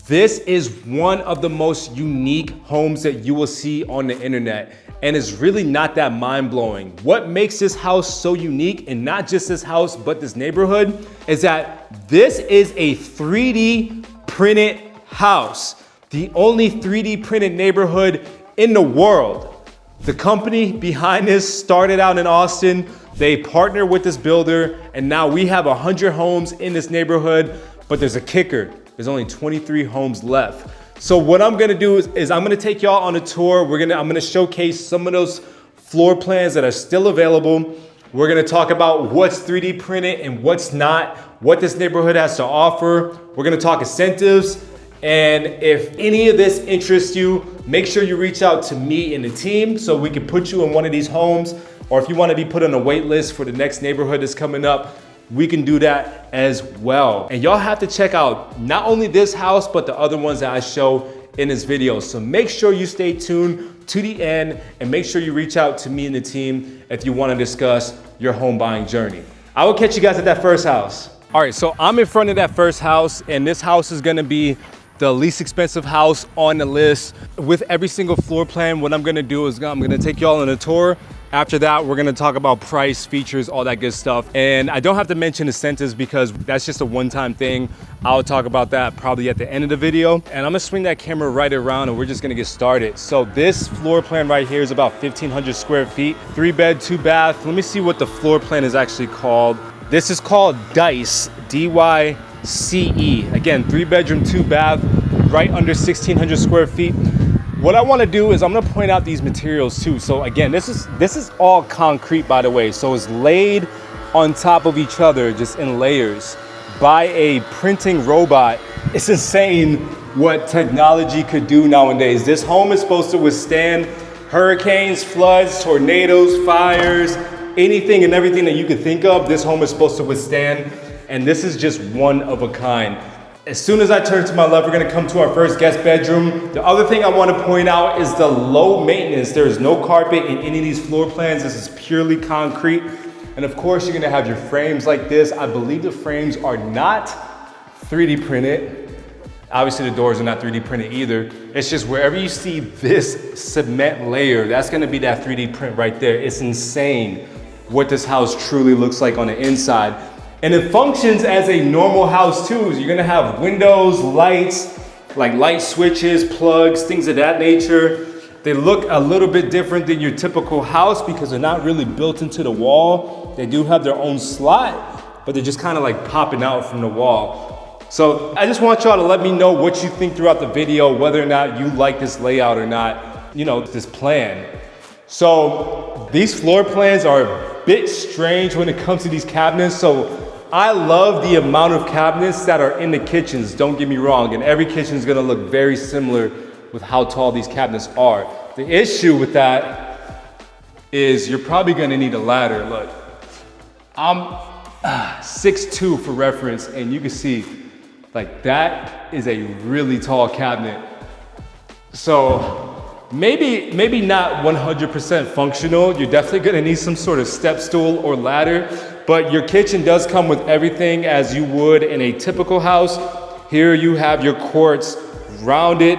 This is one of the most unique homes that you will see on the internet, and it's really not that mind-blowing. What makes this house so unique, and not just this house, but this neighborhood, is that this is a 3D printed house. The only 3D printed neighborhood in the world. The company behind this started out in Austin. They partnered with this builder, and now we have 100 homes in this neighborhood, but there's a kicker. There's only 23 homes left. So what I'm gonna do is I'm gonna take y'all on a tour. I'm gonna showcase some of those floor plans that are still available. We're gonna talk about what's 3D printed and what's not, what this neighborhood has to offer. We're gonna talk incentives. And if any of this interests you, make sure you reach out to me and the team so we can put you in one of these homes. Or if you wanna be put on a wait list for the next neighborhood that's coming up, we can do that as well. And y'all have to check out not only this house, but the other ones that I show in this video. So make sure you stay tuned to the end and make sure you reach out to me and the team if you want to discuss your home buying journey. I will catch you guys at that first house. All right, so I'm in front of that first house, and this house is gonna be the least expensive house on the list. With every single floor plan, what I'm gonna do is I'm gonna take y'all on a tour. After that, we're gonna talk about price, features, all that good stuff. And I don't have to mention incentives because that's just a one-time thing. I'll talk about that probably at the end of the video. And I'm gonna swing that camera right around and we're just gonna get started. So this floor plan right here is about 1,500 square feet, 3 bed, 2 bath. Let me see what the floor plan is actually called. This is called DICE, D-Y-C-E. Again, 3 bedroom, 2 bath, right under 1,600 square feet. What I want to do is I'm going to point out these materials too. So again, this is all concrete, by the way. So it's laid on top of each other, just in layers, by a printing robot. It's insane what technology could do nowadays. This home is supposed to withstand hurricanes, floods, tornadoes, fires, anything and everything that you could think of. This home is supposed to withstand, and this is just one of a kind. As soon as I turn to my left, we're gonna come to our first guest bedroom. The other thing I wanna point out is the low maintenance. There is no carpet in any of these floor plans. This is purely concrete. And of course, you're gonna have your frames like this. I believe the frames are not 3D printed. Obviously the doors are not 3D printed either. It's just wherever you see this cement layer, that's gonna be that 3D print right there. It's insane what this house truly looks like on the inside. And it functions as a normal house too. So you're gonna have windows, lights, like light switches, plugs, things of that nature. They look a little bit different than your typical house because they're not really built into the wall. They do have their own slot, but they're just kind of like popping out from the wall. So I just want y'all to let me know what you think throughout the video, whether or not you like this layout or not, you know, this plan. So these floor plans are a bit strange when it comes to these cabinets. So I love the amount of cabinets that are in the kitchens, don't get me wrong, and every kitchen is gonna look very similar with how tall these cabinets are. The issue with that is you're probably gonna need a ladder. Look, I'm 6'2" for reference, and you can see, like, that is a really tall cabinet. So maybe not 100% functional. You're definitely gonna need some sort of step stool or ladder. But your kitchen does come with everything as you would in a typical house. Here you have your quartz rounded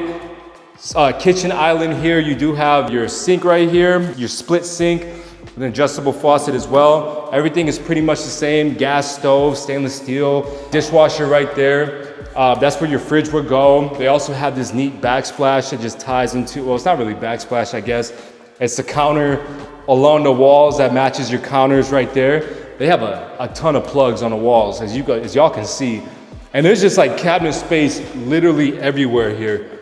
kitchen island here. You do have your sink right here, your split sink with an adjustable faucet as well. Everything is pretty much the same. Gas stove, stainless steel, dishwasher right there. That's where your fridge would go. They also have this neat backsplash that just ties into, well, it's not really backsplash, I guess. It's the counter along the walls that matches your counters right there. They have a ton of plugs on the walls, as y'all can see. And there's just like cabinet space literally everywhere here.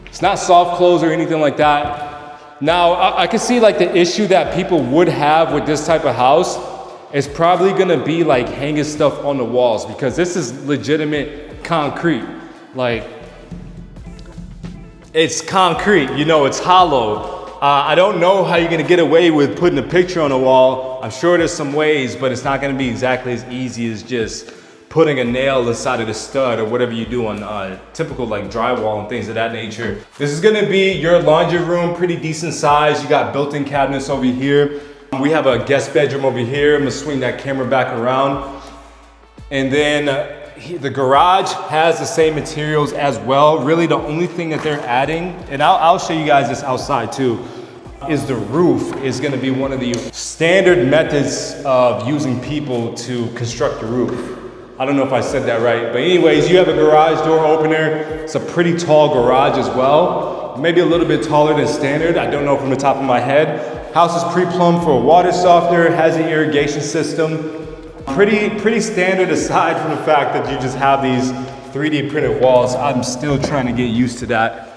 It's not soft close or anything like that. Now, I can see like the issue that people would have with this type of house is probably gonna be like hanging stuff on the walls because this is legitimate concrete. Like, it's concrete, you know, it's hollow. I don't know how you're gonna get away with putting a picture on the wall. I'm sure there's some ways, but it's not gonna be exactly as easy as just putting a nail inside of the stud or whatever you do on typical like drywall and things of that nature. This is gonna be your laundry room, pretty decent size. You got built-in cabinets over here. We have a guest bedroom over here. I'm gonna swing that camera back around. And then The garage has the same materials as well. Really the only thing that they're adding, and I'll show you guys this outside too, is the roof is gonna be one of the standard methods of using people to construct the roof. I don't know if I said that right, but anyways, you have a garage door opener. It's a pretty tall garage as well. Maybe a little bit taller than standard. I don't know from the top of my head. House is pre-plumbed for a water softener, has an irrigation system. Pretty standard aside from the fact that you just have these 3D printed walls. I'm still trying to get used to that.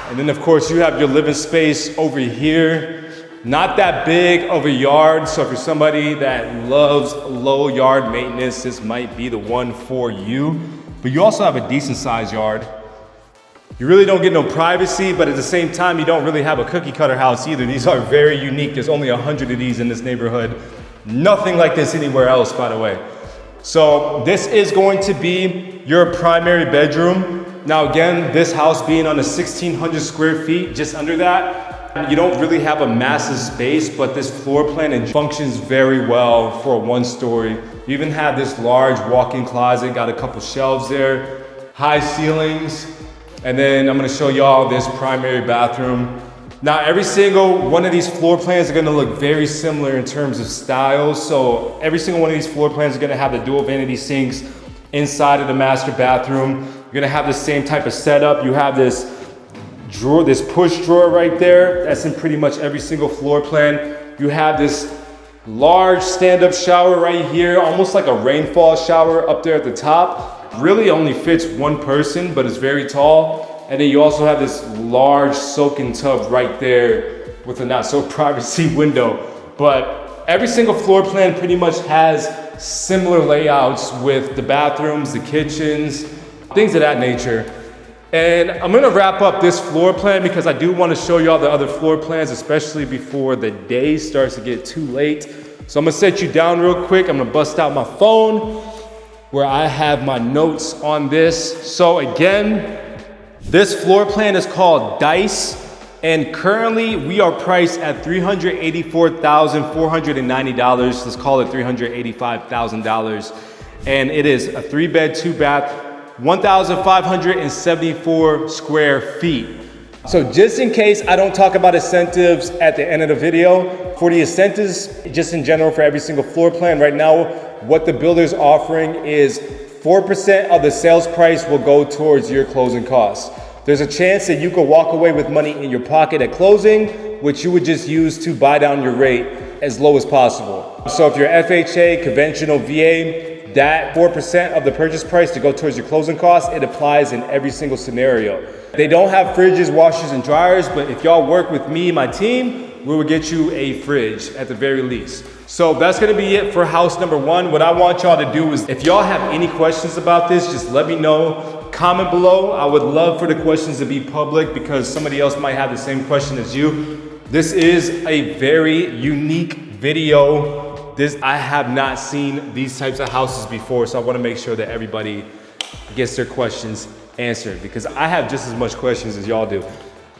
And then of course you have your living space over here. Not that big of a yard, so if you're somebody that loves low yard maintenance, this might be the one for you. But you also have a decent sized yard. You really don't get no privacy, but at the same time, you don't really have a cookie cutter house either. These are very unique. There's only 100 of these in this neighborhood. Nothing like this anywhere else, by the way. So this is going to be your primary bedroom. Now again, this house being on a 1,600 square feet, just under that, you don't really have a massive space, but this floor plan functions very well for a one-story. You even have this large walk-in closet, got a couple shelves there, high ceilings, and then I'm gonna show y'all this primary bathroom. Now, every single one of these floor plans are gonna look very similar in terms of styles. So every single one of these floor plans are gonna have the dual vanity sinks inside of the master bathroom. You're gonna have the same type of setup. You have this drawer, this push drawer right there. That's in pretty much every single floor plan. You have this large stand-up shower right here, almost like a rainfall shower up there at the top. Really only fits one person, but it's very tall. And then you also have this large soak-in tub right there with a not so privacy window. But every single floor plan pretty much has similar layouts with the bathrooms, the kitchens, things of that nature. And I'm gonna wrap up this floor plan because I do wanna show y'all the other floor plans, especially before the day starts to get too late. So I'm gonna set you down real quick. I'm gonna bust out my phone where I have my notes on this. So again, this floor plan is called DICE, and currently we are priced at $384,490. Let's call it $385,000. And it is a 3-bed, 2-bath, 1,574 square feet. So just in case I don't talk about incentives at the end of the video, for the incentives, just in general for every single floor plan right now, what the builder's offering is 4% of the sales price will go towards your closing costs. There's a chance that you could walk away with money in your pocket at closing, which you would just use to buy down your rate as low as possible. So if you're FHA, conventional VA, that 4% of the purchase price to go towards your closing costs, it applies in every single scenario. They don't have fridges, washers, and dryers, but if y'all work with me and my team, we will get you a fridge at the very least. So that's gonna be it for house number one. What I want y'all to do is, if y'all have any questions about this, just let me know. Comment below. I would love for the questions to be public because somebody else might have the same question as you. This is a very unique video. I have not seen these types of houses before, so I wanna make sure that everybody gets their questions answered because I have just as much questions as y'all do.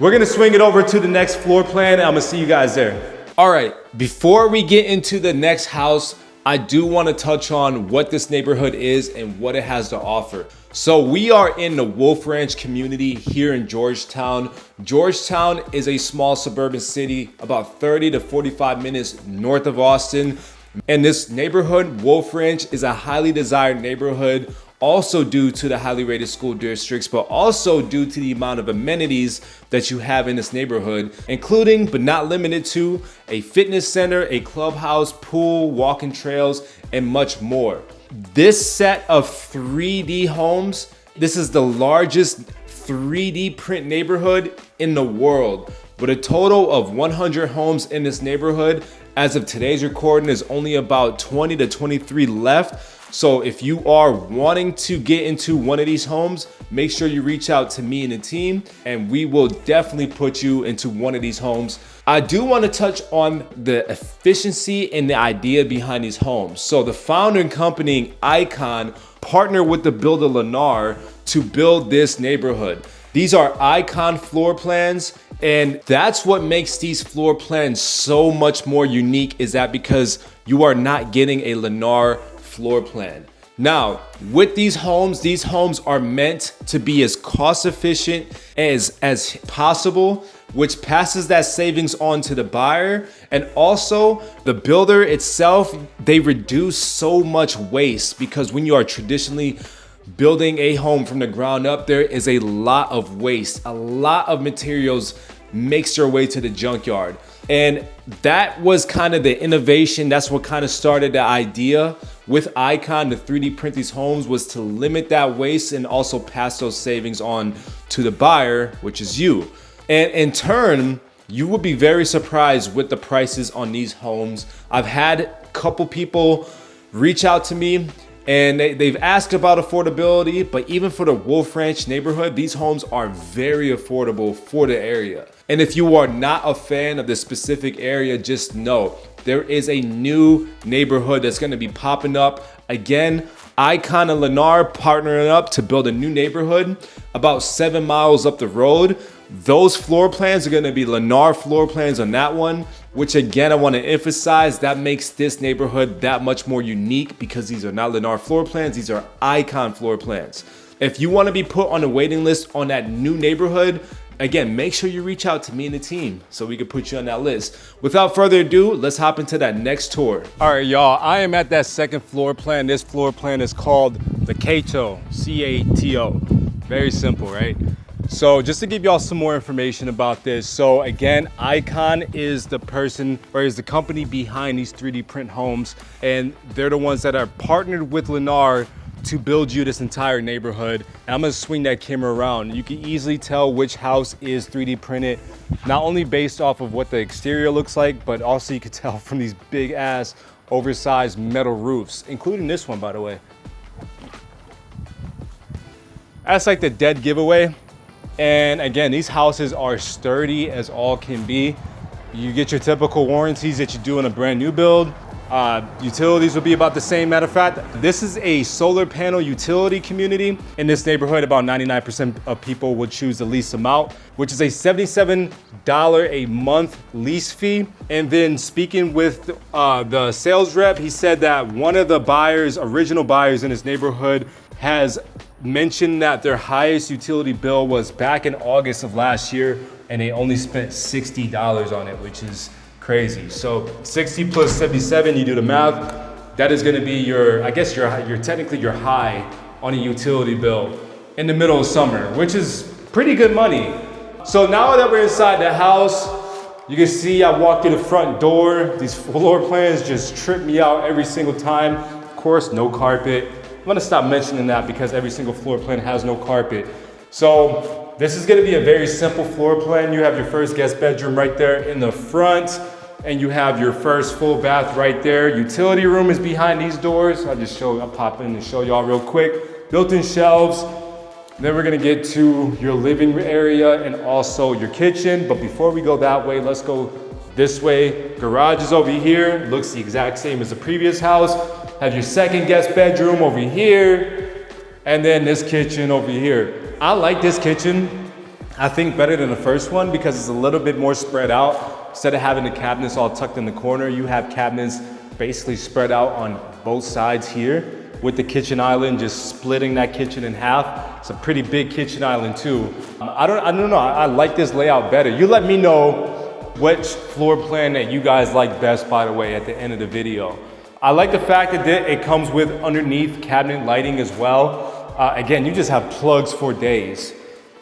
We're gonna swing it over to the next floor plan and I'm gonna see you guys there. All right, before we get into the next house, I do wanna touch on what this neighborhood is and what it has to offer. So we are in the Wolf Ranch community here in Georgetown. Georgetown is a small suburban city about 30 to 45 minutes north of Austin. And this neighborhood, Wolf Ranch, is a highly desired neighborhood, also due to the highly rated school districts, but also due to the amount of amenities that you have in this neighborhood, including, but not limited to, a fitness center, a clubhouse, pool, walking trails, and much more. This set of 3D homes, this is the largest 3D print neighborhood in the world, with a total of 100 homes in this neighborhood. As of today's recording, there's only about 20 to 23 left. So if you are wanting to get into one of these homes, make sure you reach out to me and the team, and we will definitely put you into one of these homes. I do want to touch on the efficiency and the idea behind these homes. So the founder and company, ICON, partnered with the builder Lennar to build this neighborhood. These are ICON floor plans, and that's what makes these floor plans so much more unique, is that because you are not getting a Lennar floor plan. Now, with these homes are meant to be as cost efficient as possible, which passes that savings on to the buyer. And also the builder itself, they reduce so much waste, because when you are traditionally building a home from the ground up, there is a lot of waste. A lot of materials makes their way to the junkyard. And that was kind of the innovation. That's what kind of started the idea with ICON to 3D print these homes, was to limit that waste and also pass those savings on to the buyer, which is you. And in turn, you would be very surprised with the prices on these homes. I've had a couple people reach out to me and they've asked about affordability, but even for the Wolf Ranch neighborhood, these homes are very affordable for the area. And if you are not a fan of the specific area, just know there is a new neighborhood that's gonna be popping up. Again, ICON and Lennar partnering up to build a new neighborhood about 7 miles up the road. Those floor plans are gonna be Lennar floor plans on that one, which again, I wanna emphasize, that makes this neighborhood that much more unique, because these are not Lennar floor plans, these are ICON floor plans. If you wanna be put on a waiting list on that new neighborhood, again, make sure you reach out to me and the team so we can put you on that list. Without further ado, let's hop into that next tour. All right, y'all, I am at that second floor plan. This floor plan is called the Cato, C-A-T-O. Very simple, right? So just to give y'all some more information about this. So again, ICON is the person, or is the company behind these 3D print homes. And they're the ones that are partnered with Lennar to build you this entire neighborhood. And I'm gonna swing that camera around. You can easily tell which house is 3D printed, not only based off of what the exterior looks like, but also you can tell from these big ass oversized metal roofs, including this one, by the way. That's like the dead giveaway. And again, these houses are sturdy as all can be. You get your typical warranties that you do in a brand new build. Utilities will be about the same. Matter of fact, this is a solar panel utility community. In this neighborhood, about 99% of people would choose to lease them out, which is a $77 a month lease fee. And then speaking with the sales rep, he said that one of the buyers, original buyers in this neighborhood, has mentioned that their highest utility bill was back in August of last year, and they only spent $60 on it, which is crazy. So 60 plus 77, you do the math, that is gonna be your, I guess you're technically your high on a utility bill in the middle of summer, which is pretty good money. So now that we're inside the house, you can see I walked through the front door. These floor plans just trip me out every single time. Of course, no carpet. I'm gonna stop mentioning that because every single floor plan has no carpet. So this is gonna be a very simple floor plan. You have your first guest bedroom right there in the front, and you have your first full bath right there. Utility room is behind these doors. I'll pop in and show y'all real quick. Built-in shelves. Then we're gonna get to your living area and also your kitchen. But before we go that way, let's go this way. Garage is over here. Looks the exact same as the previous house. Have your second guest bedroom over here. And then this kitchen over here. I like this kitchen, I think, better than the first one because it's a little bit more spread out. Instead of having the cabinets all tucked in the corner, you have cabinets basically spread out on both sides here, with the kitchen island just splitting that kitchen in half. It's a pretty big kitchen island too. I don't know, I like this layout better. You let me know which floor plan that you guys like best, by the way, at the end of the video. I like the fact that it comes with underneath cabinet lighting as well. Again, you just have plugs for days.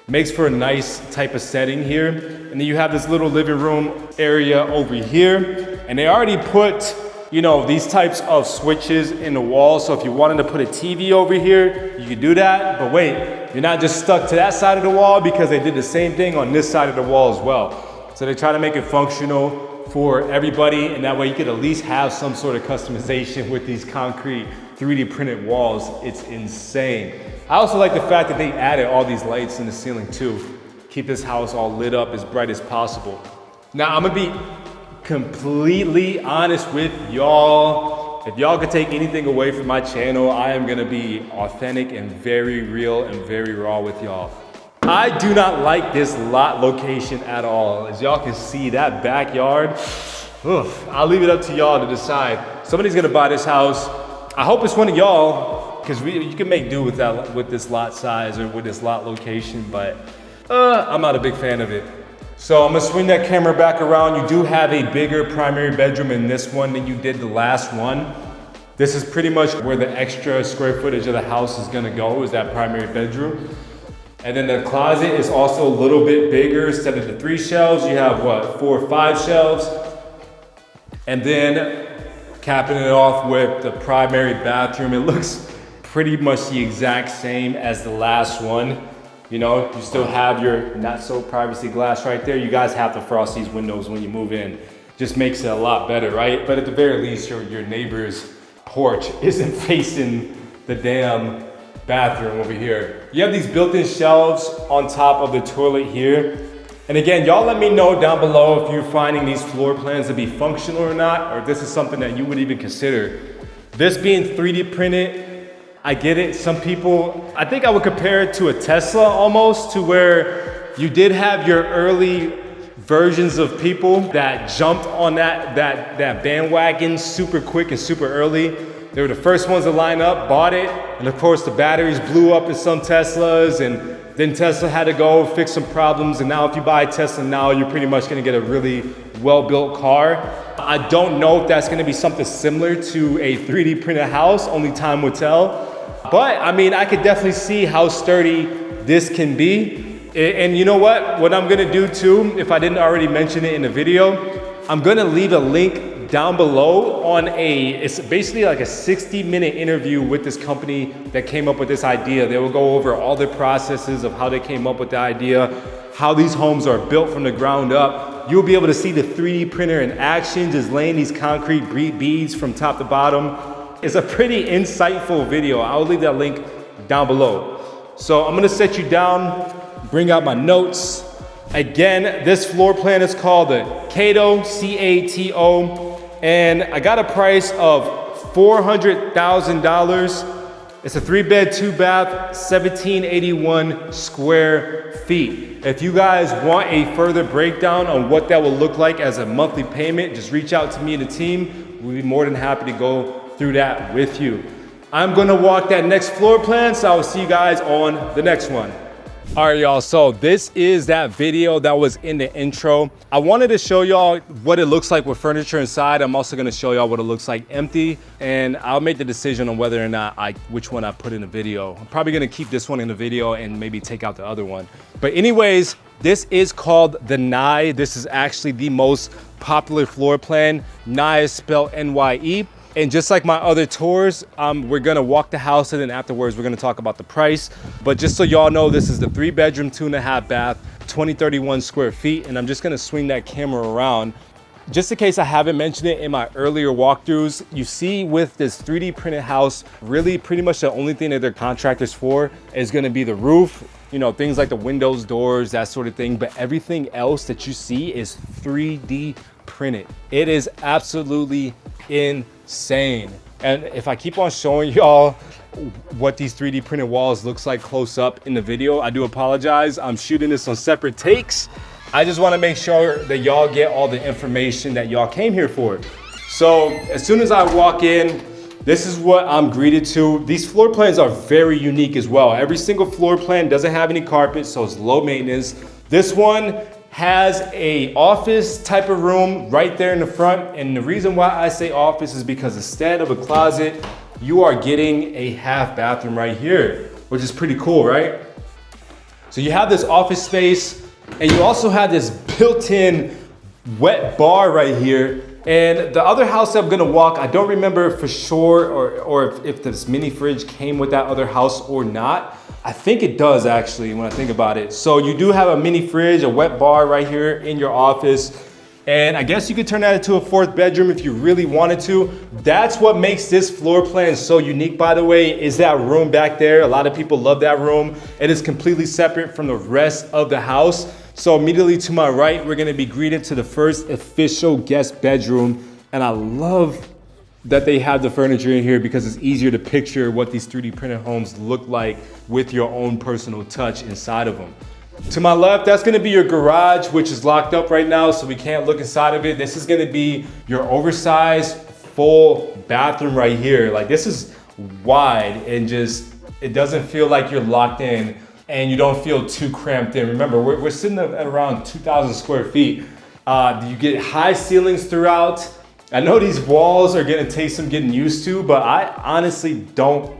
Makes for a nice type of setting here. And then you have this little living room area over here. And they already put, you know, these types of switches in the wall. So if you wanted to put a TV over here, you could do that. But wait, you're not just stuck to that side of the wall, because they did the same thing on this side of the wall as well. So they try to make it functional for everybody, and that way you could at least have some sort of customization with these concrete 3D printed walls. It's insane. I also like the fact that they added all these lights in the ceiling too. Keep this house all lit up as bright as possible. Now I'm gonna be completely honest with y'all. If y'all could take anything away from my channel, I am gonna be authentic and very real and very raw with y'all. I do not like this lot location at all. As y'all can see, that backyard, I'll leave it up to y'all to decide. Somebody's gonna buy this house. I hope it's one of y'all. because you can make do with that, with this lot size or with this lot location, but I'm not a big fan of it. So I'm gonna swing that camera back around. You do have a bigger primary bedroom in this one than you did the last one. This is pretty much where the extra square footage of the house is gonna go, is that primary bedroom. And then the closet is also a little bit bigger. Instead of the 3 shelves, you have what, 4 or 5 shelves. And then capping it off with the primary bathroom. It looks pretty much the exact same as the last one. You know, you still have your not so privacy glass right there. You guys have to frost these windows when you move in. Just makes it a lot better, right? But at the very least, your neighbor's porch isn't facing the damn bathroom over here. You have these built-in shelves on top of the toilet here. And again, y'all let me know down below if you're finding these floor plans to be functional or not, or if this is something that you would even consider. This being 3D printed, I get it. Some people, I think I would compare it to a Tesla almost, to where you did have your early versions of people that jumped on that bandwagon super quick and super early. They were the first ones to line up, bought it, and of course the batteries blew up in some Teslas, and then Tesla had to go fix some problems, and now if you buy a Tesla now, you're pretty much gonna get a really well-built car. I don't know if that's gonna be something similar to a 3D printed house, only time will tell. But I mean, I could definitely see how sturdy this can be. And you know what I'm gonna do too, if I didn't already mention it in the video, I'm gonna leave a link down below on it's basically like a 60-minute interview with this company that came up with this idea. They will go over all the processes of how they came up with the idea, how these homes are built from the ground up. You'll be able to see the 3D printer in action, just laying these concrete beads from top to bottom. It's a pretty insightful video. I'll leave that link down below. So I'm gonna set you down, bring out my notes. Again, this floor plan is called the Cato, C-A-T-O, and I got a price of $400,000. It's a 3-bed, 2-bath, 1781 square feet. If you guys want a further breakdown on what that will look like as a monthly payment, just reach out to me and the team. We'll be more than happy to go through that with you. I'm gonna walk that next floor plan, so I will see you guys on the next one. All right, y'all, so this is that video that was in the intro. I wanted to show y'all what it looks like with furniture inside. I'm also gonna show y'all what it looks like empty, and I'll make the decision on whether or not which one I put in the video. I'm probably gonna keep this one in the video and maybe take out the other one. But anyways, this is called the Nye. This is actually the most popular floor plan. Nye is spelled N-Y-E. And just like my other tours, we're gonna walk the house, and then afterwards we're gonna talk about the price. But just so y'all know, this is the 3-bedroom, 2.5 bath, 2031 square feet. And I'm just gonna swing that camera around. Just in case I haven't mentioned it in my earlier walkthroughs, you see with this 3D printed house, really pretty much the only thing that they're contractors for is gonna be the roof, you know, things like the windows, doors, that sort of thing. But everything else that you see is 3D printed. It is absolutely insane. And if I keep on showing y'all what these 3D printed walls looks like close up in the video, I do apologize. I'm shooting this on separate takes. I just want to make sure that y'all get all the information that y'all came here for. So as soon as I walk in, this is what I'm greeted to. These floor plans are very unique as well. Every single floor plan doesn't have any carpet, so it's low maintenance. This one has a office type of room right there in the front. And the reason why I say office is because instead of a closet, you are getting a half bathroom right here, which is pretty cool, right? So you have this office space, and you also have this built-in wet bar right here. And the other house that I'm gonna walk, I don't remember for sure or if this mini fridge came with that other house or not. I think it does actually when I think about it. So you do have a mini fridge, a wet bar right here in your office. And I guess you could turn that into a 4th bedroom if you really wanted to. That's what makes this floor plan so unique, by the way, is that room back there. A lot of people love that room. It is completely separate from the rest of the house. So immediately to my right, we're gonna be greeted to the first official guest bedroom. And I love that they have the furniture in here because it's easier to picture what these 3D printed homes look like with your own personal touch inside of them. To my left, that's gonna be your garage, which is locked up right now, so we can't look inside of it. This is gonna be your oversized full bathroom right here. Like, this is wide and just, it doesn't feel like you're locked in and you don't feel too cramped in. Remember, we're sitting at around 2,000 square feet. You get high ceilings throughout. I know these walls are gonna take some getting used to, but I honestly don't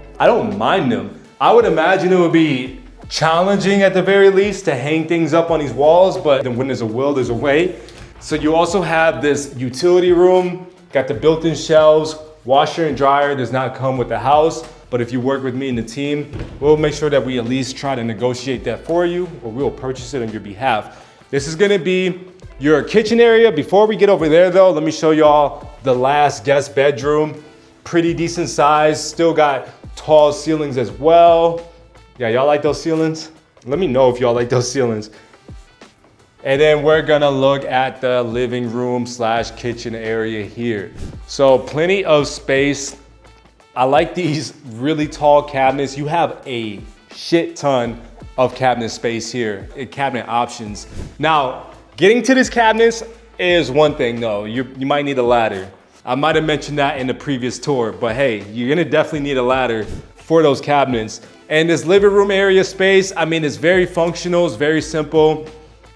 mind them. I would imagine it would be challenging at the very least to hang things up on these walls, but then when there's a will, there's a way. So you also have this utility room, got the built-in shelves, washer and dryer does not come with the house, but if you work with me and the team, we'll make sure that we at least try to negotiate that for you, or we'll purchase it on your behalf. This is gonna be your kitchen area. Before we get over there though, let me show y'all the last guest bedroom. Pretty decent size, still got tall ceilings as well. Yeah, y'all like those ceilings? Let me know if y'all like those ceilings. And then we're gonna look at the living room / kitchen area here. So plenty of space. I like these really tall cabinets. You have a shit ton of cabinet space here, cabinet options. Now, getting to these cabinets is one thing though. You might need a ladder. I might have mentioned that in the previous tour, but hey, you're gonna definitely need a ladder for those cabinets. And this living room area space, I mean, it's very functional, it's very simple.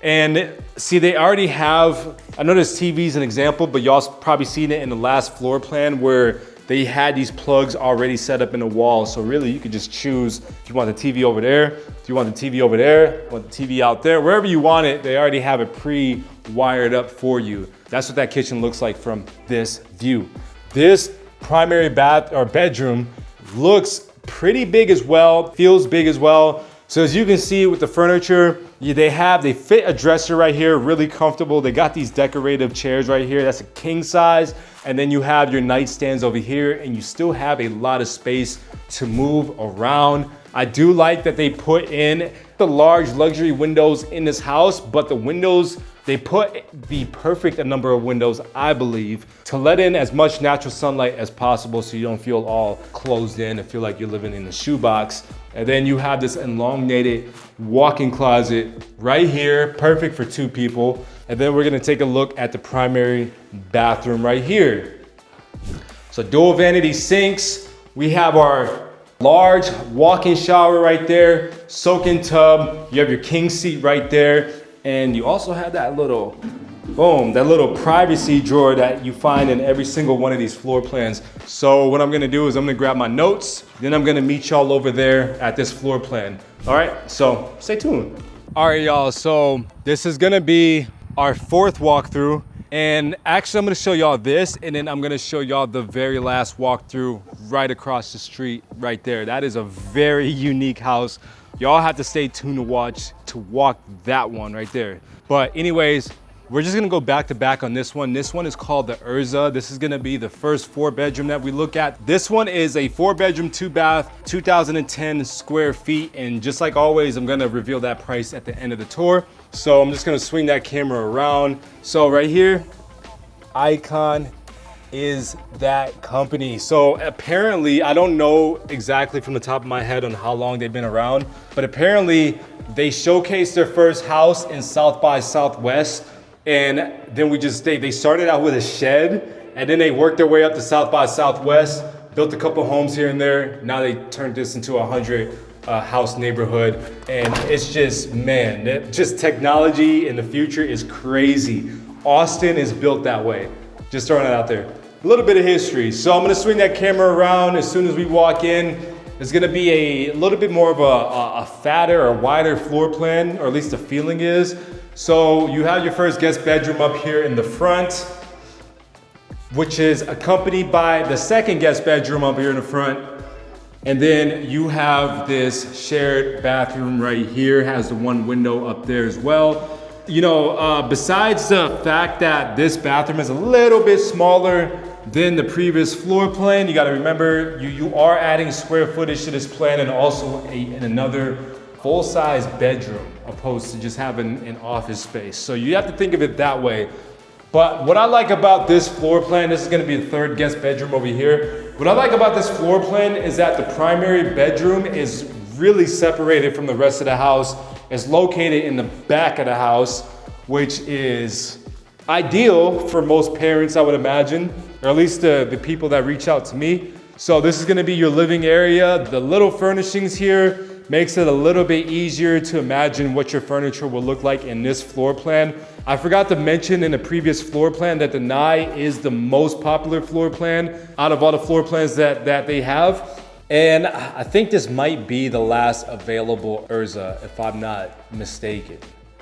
And see, they already have, I know this TV is an example, but y'all probably seen it in the last floor plan where they had these plugs already set up in the wall. So really you could just choose if you want the TV over there, if you want the TV over there, want the TV out there, wherever you want it, they already have it pre-wired up for you. That's what that kitchen looks like from this view. This primary bath or bedroom looks pretty big as well, feels big as well. So as you can see with the furniture, they fit a dresser right here, really comfortable. They got these decorative chairs right here. That's a king size. And then you have your nightstands over here and you still have a lot of space to move around. I do like that they put in the large luxury windows in this house, but the windows, they put the perfect number of windows, I believe, to let in as much natural sunlight as possible so you don't feel all closed in and feel like you're living in a shoebox. And then you have this elongated walk-in closet right here, perfect for 2 people. And then we're gonna take a look at the primary bathroom right here. So dual vanity sinks. We have our large walk-in shower right there, soak-in tub. You have your king seat right there. And you also have that little, boom, that little privacy drawer that you find in every single one of these floor plans. So what I'm gonna do is I'm gonna grab my notes, then I'm gonna meet y'all over there at this floor plan. All right, so stay tuned. All right, y'all, so this is gonna be our 4th walkthrough. And actually I'm gonna show y'all this, and then I'm gonna show y'all the very last walkthrough right across the street right there. That is a very unique house. Y'all have to stay tuned to walk that one right there. But anyways, we're just gonna go back to back on this one. This one is called the Urza. This is gonna be the first 4-bedroom that we look at. This one is a 4-bedroom, 2-bath, 2,010 square feet. And just like always, I'm gonna reveal that price at the end of the tour. So I'm just gonna swing that camera around. So right here, ICON is that company. So apparently, I don't know exactly from the top of my head on how long they've been around, but apparently they showcased their first house in South by Southwest. And then they started out with a shed, and then they worked their way up to South by Southwest, built a couple homes here and there. Now they turned this into a 100 house neighborhood. And it's just, man, just technology in the future is crazy. Austin is built that way. Just throwing it out there. A little bit of history. So I'm gonna swing that camera around as soon as we walk in. It's gonna be a little bit more of a fatter or wider floor plan, or at least the feeling is. So you have your first guest bedroom up here in the front, which is accompanied by the second guest bedroom up here in the front. And then you have this shared bathroom right here, has the one window up there as well. You know, besides the fact that this bathroom is a little bit smaller than the previous floor plan, you gotta remember, you are adding square footage to this plan, and also another full-size bedroom, opposed to just having an office space. So you have to think of it that way. But what I like about this floor plan, this is gonna be the 3rd guest bedroom over here. What I like about this floor plan is that the primary bedroom is really separated from the rest of the house. It's located in the back of the house, which is ideal for most parents, I would imagine, or at least the people that reach out to me. So this is gonna be your living area. The little furnishings here makes it a little bit easier to imagine what your furniture will look like in this floor plan. I forgot to mention in the previous floor plan that the Nye is the most popular floor plan out of all the floor plans that they have. And I think this might be the last available Erza, if I'm not mistaken.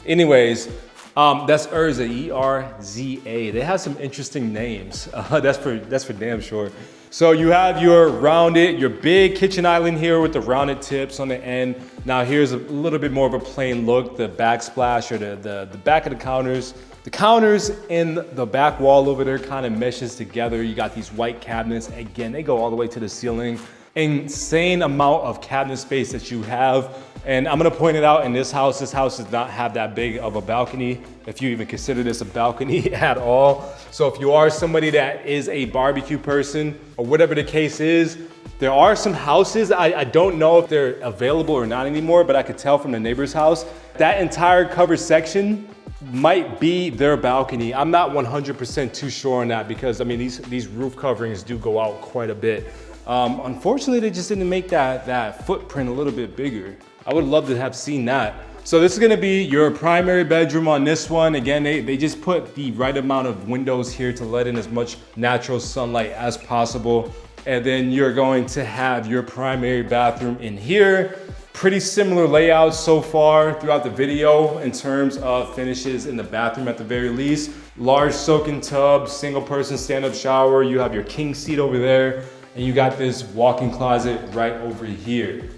Anyways, that's Erza, E-R-Z-A. They have some interesting names. That's for damn sure. So you have your big kitchen island here with the rounded tips on the end. Now here's a little bit more of a plain look, the backsplash or the back of the counters. The counters and the back wall over there kind of meshes together. You got these white cabinets. Again, they go all the way to the ceiling. Insane amount of cabinet space that you have. And I'm gonna point it out in this house does not have that big of a balcony, if you even consider this a balcony at all. So if you are somebody that is a barbecue person or whatever the case is, there are some houses, I don't know if they're available or not anymore, but I could tell from the neighbor's house, that entire covered section might be their balcony. I'm not 100% too sure on that because I mean, these roof coverings do go out quite a bit. Unfortunately, they just didn't make that footprint a little bit bigger. I would love to have seen that. So this is gonna be your primary bedroom on this one. Again, they just put the right amount of windows here to let in as much natural sunlight as possible. And then you're going to have your primary bathroom in here. Pretty similar layout so far throughout the video in terms of finishes in the bathroom at the very least. Large soaking tub, single person stand-up shower. You have your king seat over there. And you got this walk-in closet right over here.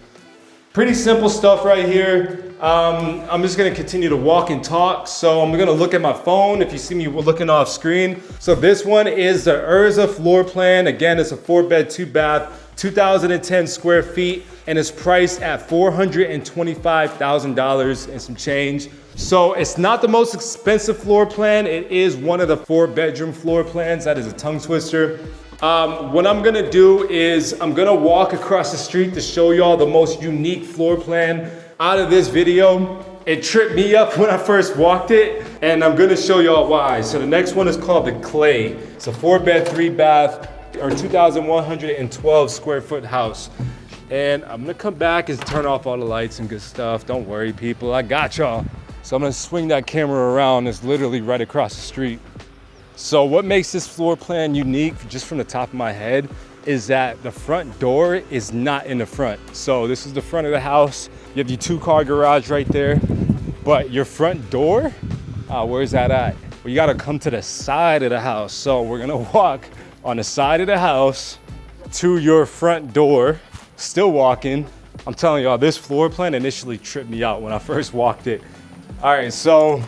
Pretty simple stuff right here. I'm just gonna continue to walk and talk. So I'm gonna look at my phone if you see me looking off screen. So this one is the Erza floor plan. Again, it's a 4-bed, 2-bath, 2,010 square feet, and it's priced at $425,000 and some change. So it's not the most expensive floor plan. It is one of the 4-bedroom floor plans. That is a tongue twister. What I'm gonna do is I'm gonna walk across the street to show y'all the most unique floor plan out of this video. It tripped me up when I first walked it, and I'm gonna show y'all why. So the next one is called the Clay. It's a 4-bed, 3-bath, or 2,112 square foot house. And I'm gonna come back and turn off all the lights and good stuff. Don't worry, people, I got y'all. So I'm gonna swing that camera around. It's literally right across the street. So what makes this floor plan unique, just from the top of my head, is that the front door is not in the front. So this is the front of the house. You have your 2-car garage right there, but your front door, where's that at? Well, you gotta come to the side of the house. So we're gonna walk on the side of the house to your front door, still walking. I'm telling y'all, this floor plan initially tripped me out when I first walked it. All right, so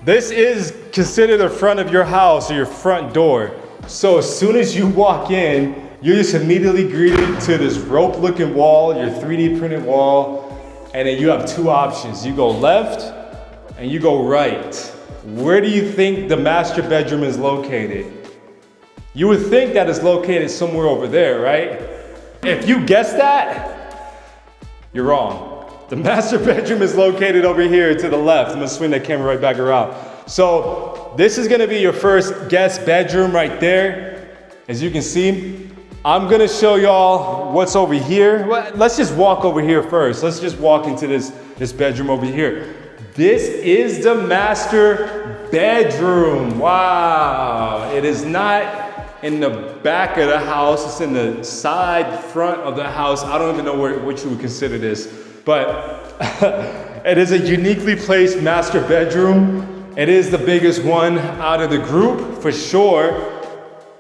this is considered the front of your house or your front door. So as soon as you walk in, you're just immediately greeted to this rope looking wall, your 3D printed wall. And then you have 2 options. You go left and you go right. Where do you think the master bedroom is located? You would think that it's located somewhere over there, right? If you guessed that, you're wrong. The master bedroom is located over here to the left. I'm gonna swing that camera right back around. So this is gonna be your first guest bedroom right there. As you can see, I'm gonna show y'all what's over here. Well, let's just walk over here first. Let's just walk into this bedroom over here. This is the master bedroom. Wow, it is not in the back of the house. It's in the side front of the house. I don't even know what you would consider this. But it is a uniquely placed master bedroom. It is the biggest one out of the group for sure.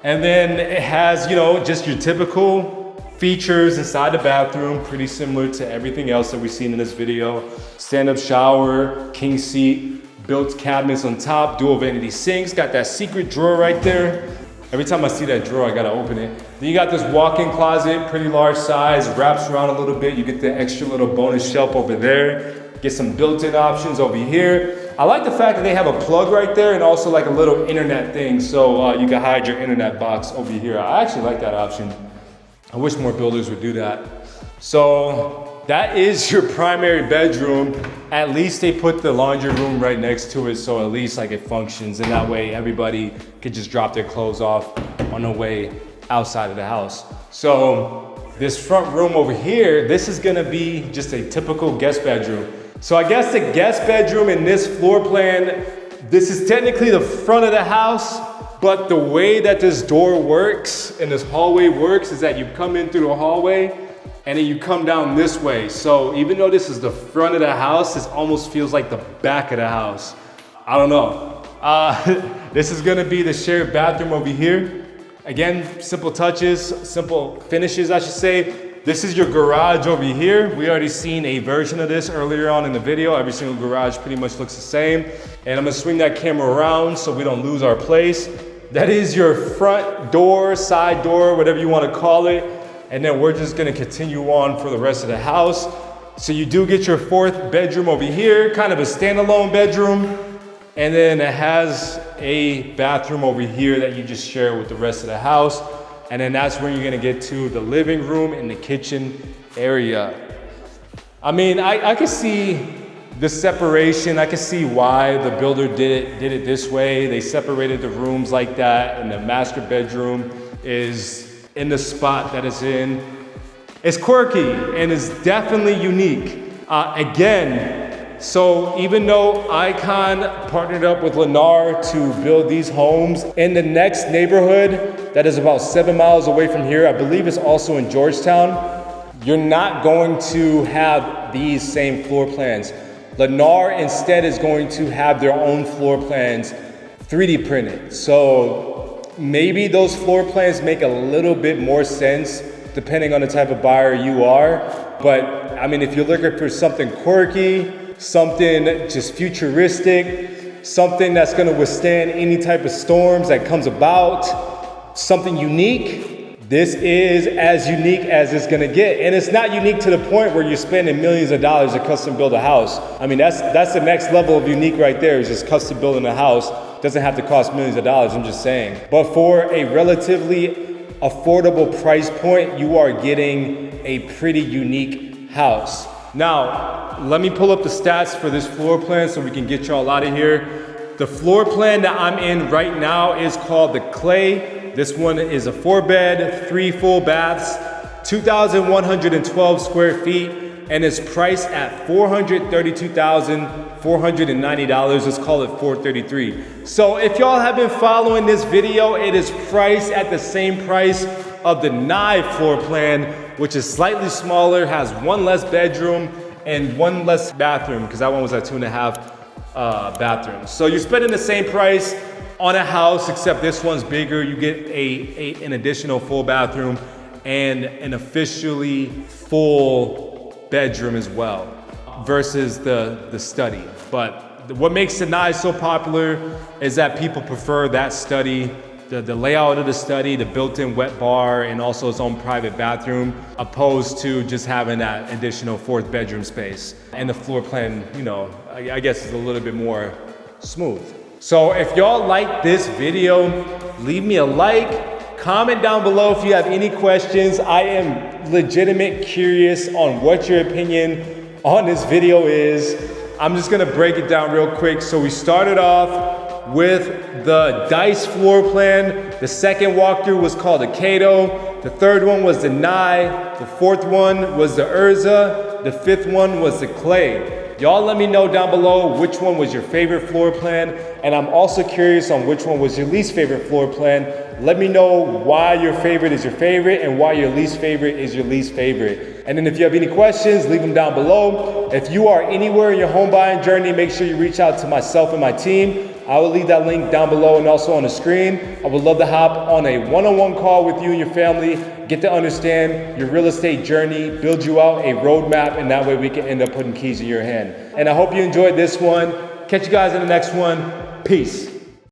And then it has, you know, just your typical features inside the bathroom, pretty similar to everything else that we've seen in this video. Stand-up shower, king seat, built cabinets on top, dual vanity sinks, got that secret drawer right there. Every time I see that drawer, I gotta open it. Then you got this walk-in closet, pretty large size, wraps around a little bit. You get the extra little bonus shelf over there. Get some built-in options over here. I like the fact that they have a plug right there and also like a little internet thing, so you can hide your internet box over here. I actually like that option. I wish more builders would do that. So that is your primary bedroom. At least they put the laundry room right next to it, so at least like it functions, and that way everybody could just drop their clothes off on the way outside of the house. So this front room over here, this is gonna be just a typical guest bedroom. So I guess the guest bedroom in this floor plan, this is technically the front of the house, but the way that this door works and this hallway works is that you come in through the hallway and then you come down this way. So even though this is the front of the house, this almost feels like the back of the house. I don't know. This is gonna be the shared bathroom over here. Again, simple touches, simple finishes, I should say. This is your garage over here. We already seen a version of this earlier on in the video. Every single garage pretty much looks the same. And I'm gonna swing that camera around so we don't lose our place. That is your front door, side door, whatever you wanna call it. And then we're just gonna continue on for the rest of the house. So you do get your fourth bedroom over here, kind of a standalone bedroom. And then it has a bathroom over here that you just share with the rest of the house. And then that's where you're gonna get to the living room and the kitchen area. I mean, I can see the separation. I can see why the builder did it this way. They separated the rooms like that, and the master bedroom is in the spot that it's in. It's quirky and it's definitely unique. So even though ICON partnered up with Lennar to build these homes, in the next neighborhood that is about 7 miles away from here, I believe it's also in Georgetown, you're not going to have these same floor plans. Lennar instead is going to have their own floor plans 3D printed. So maybe those floor plans make a little bit more sense depending on the type of buyer you are. But I mean, if you're looking for something quirky, something just futuristic, something that's gonna withstand any type of storms that comes about, something unique, this is as unique as it's gonna get. And it's not unique to the point where you're spending millions of dollars to custom build a house. I mean, that's the next level of unique right there, is just custom building a house. Doesn't have to cost millions of dollars, I'm just saying. But for a relatively affordable price point, you are getting a pretty unique house. Now, let me pull up the stats for this floor plan so we can get y'all out of here. The floor plan that I'm in right now is called the Clay. This one is a 4-bed, 3 full baths, 2,112 square feet, and it's priced at $432,490. Let's call it $433. So if y'all have been following this video, it is priced at the same price of the Nye floor plan, which is slightly smaller, has 1 less bedroom and 1 less bathroom, because that one was at 2.5 bathrooms. So you're spending the same price on a house, except this one's bigger. You get an additional full bathroom and an officially full bedroom as well, versus the study. But what makes the Nye so popular is that people prefer that study, the layout of the study, the built-in wet bar, and also its own private bathroom, opposed to just having that additional 4th bedroom space. And the floor plan, you know, I guess is a little bit more smooth. So if y'all like this video, leave me a like, comment down below if you have any questions. I am legitimate curious on what your opinion on this video is. I'm just gonna break it down real quick. So we started off with the Dice floor plan. The second walkthrough was called a Cato. The third one was the Nye. The fourth one was the Urza. The fifth one was the Clay. Y'all let me know down below which one was your favorite floor plan, and I'm also curious on which one was your least favorite floor plan. Let me know why your favorite is your favorite and why your least favorite is your least favorite. And then if you have any questions, leave them down below. If you are anywhere in your home buying journey, make sure you reach out to myself and my team. I will leave that link down below and also on the screen. I would love to hop on a one-on-one call with you and your family, get to understand your real estate journey, build you out a roadmap, and that way we can end up putting keys in your hand. And I hope you enjoyed this one. Catch you guys in the next one. Peace.